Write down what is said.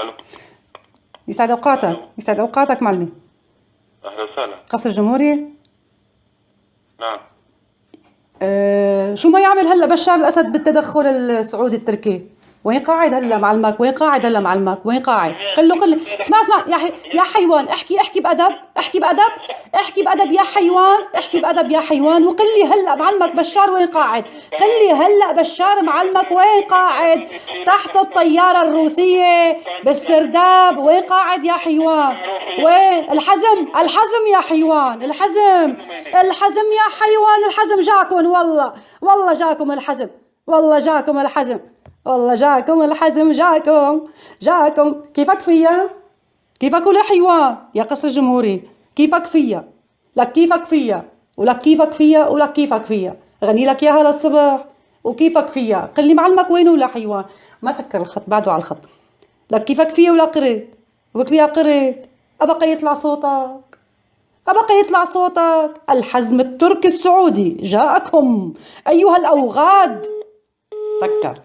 الو. يسعد اوقاتك، يسعد اوقاتك معلمي. اهلا وسهلا. قصر الجمهورية. نعم. شو ما يعمل هلا بشار الاسد بالتدخل السعودي التركي؟ وين قاعد هلا معلمك؟ وين قاعد هلا معلمك؟ وين قاعد؟ قل اسمع يا حيوان، احكي بأدب، احكي بأدب، احكي بأدب يا حيوان، احكي بأدب يا حيوان، وقل لي هلا معلمك بشار وين قاعد؟ قل لي هلا بشار معلمك وين قاعد؟ تحت الطيارة الروسية بالسرداب، وين قاعد يا حيوان؟ وين الحزم يا حيوان، الحزم يا حيوان، الحزم جاكم، والله جاكم الحزم، والله جاكم الحزم، والله جاكم الحزم، جاكم. كيفك فيا؟ كيفك ولا حيوان يا قصر الجمهوري؟ كيفك فيا؟ لك كيفك فيا، ولك كيفك فيا، ولك كيفك فيا، غني لك اياها للصبح. وكيفك فيا؟ قل لي معلمك وينه ولا حيوان؟ ما سكر الخط، بعده على الخط. لك كيفك فيا ولا قرد؟ وقلت لي يا قرد أبقى يطلع صوتك، أبقى يطلع صوتك. الحزم التركي السعودي جاءكم أيها الأوغاد. سكر.